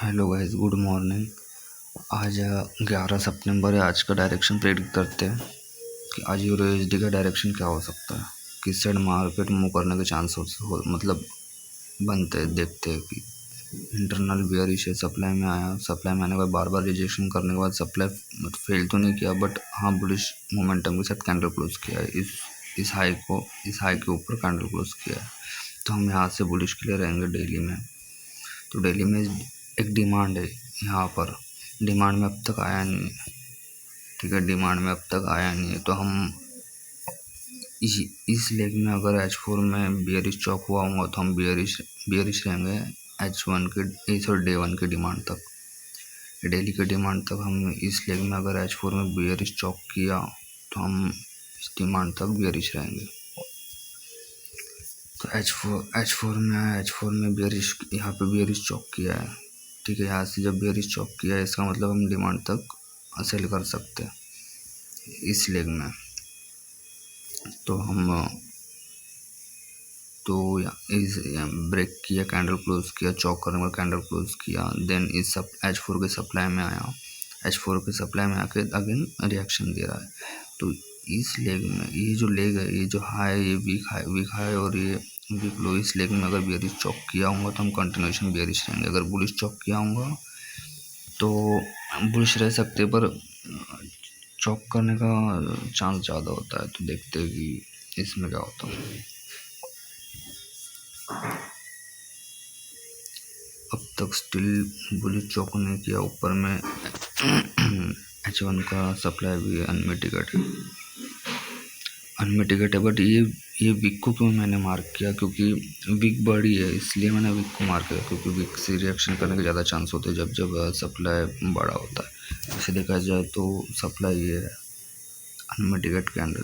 Hello guys, good morning. आज 11 सितंबर है। आज का डायरेक्शन प्रेडिक्ट करते हैं कि आज यूरोएसडी का डायरेक्शन क्या हो सकता है, किस साइड मार्केट मूव करने के चांस हो मतलब बनते हैं। देखते हैं कि इंटरनल बियरिश है, सप्लाई में आया, सप्लाई में आने के बाद बार बार रिजेक्शन करने के बाद सप्लाई फेल तो नहीं किया, बट हाँ बुलिश मोमेंटम के साथ कैंडल क्लोज किया है। इस हाई के ऊपर कैंडल क्लोज किया है, तो हम यहाँ से बुलिश के लिए रहेंगे डेली में। तो डेली में एक डिमांड है, यहाँ पर डिमांड में अब तक आया नहीं है। ठीक है, डिमांड में अब तक आया नहीं है, तो हम इस लेग में अगर H4 में बियरिश चौक हुआ होगा तो हम बियरिश रहेंगे H1 के और डे 1 के डिमांड तक, डेली के डिमांड तक। हम इस लेग में अगर H4 में बियरिश चौक किया तो हम इस डिमांड तक बियरिश रहेंगे। तो H4 में आया, H4 में बियरिश, यहाँ पे बियरिश चौक किया है। ठीक है, यहाँ से जब बियरिश चौक किया है इसका मतलब हम डिमांड तक सेल कर सकते हैं इस लेग में। तो हम इस ब्रेक किया, कैंडल क्लोज किया, चौक करने में कैंडल क्लोज किया, देन इस H4 के सप्लाई में आया, H4 के सप्लाई में आके अगेन रिएक्शन दे रहा है। तो इस लेग में ये जो लेग है, ये जो हाई, ये वीक हाई और ये वीक लो, इस लेग में अगर बियरिश चौक किया होगा तो हम कंटिन्यूशन बियरिश रहेंगे। अगर बुलिश चौक किया होगा तो बुलिश रह सकते, पर चौक करने का चांस ज़्यादा होता है। तो देखते हैं कि इसमें क्या होता है। अब तक स्टिल बुलिश चौक नहीं किया, ऊपर में H1 का सप्लाई भी अनमिटिगेट है। बट ये वीक को क्यों मैंने मार्क किया, क्योंकि वीक बड़ी है इसलिए मैंने वीक को मार्क किया, क्योंकि वीक से रिएक्शन करने के ज़्यादा चांस होते हैं जब सप्लाई बड़ा होता है। वैसे देखा जाए तो सप्लाई ये है अनमिटिगेट कैंडल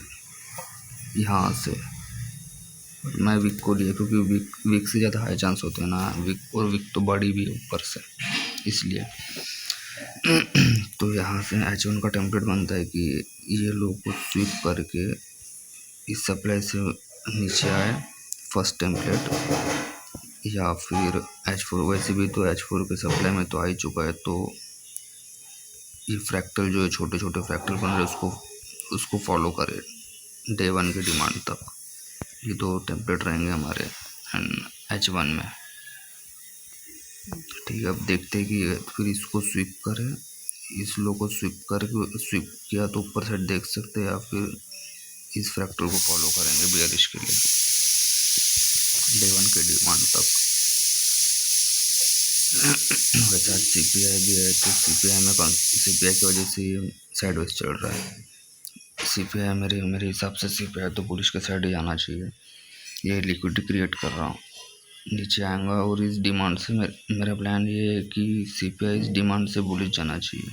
यहाँ से, मैं वीक को लिया क्योंकि वीक से ज़्यादा हाई चांस होते हैं ना, वीक तो बड़ी भी है ऊपर से, इसलिए। तो यहाँ से H1 का टेम्पलेट बनता है कि ये लोग को स्वीप करके इस सप्लाई से नीचे आए फर्स्ट टेम्पलेट, या फिर H4। वैसे भी तो H4 के सप्लाई में तो आ ही चुका है, तो ये फ्रैक्टल जो है, छोटे छोटे फ्रैक्टल बन रहे, उसको फॉलो करे डे 1 की डिमांड तक। ये दो टेम्पलेट रहेंगे हमारे H1 में। ठीक है, अब देखते हैं कि फिर इसको स्वीप करें, इस लो को स्वीप किया तो ऊपर साइड देख सकते हैं, या फिर इस फ्रैक्टल को फॉलो करेंगे बियरिश के लिए डे 1 के डिमांड तक। वैसे आज CPI भी है, तो CPI की वजह से ये साइडवेज चल रहा है। CPI मेरे हिसाब से CPI तो बुलिश के साइड ही आना चाहिए। ये लिक्विडिटी क्रिएट कर रहा हूँ, नीचे आएगा, और इस डिमांड से मेरा प्लान ये है कि CPI इस डिमांड से बुलिश जाना चाहिए।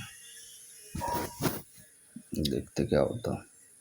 देखते क्या होता है।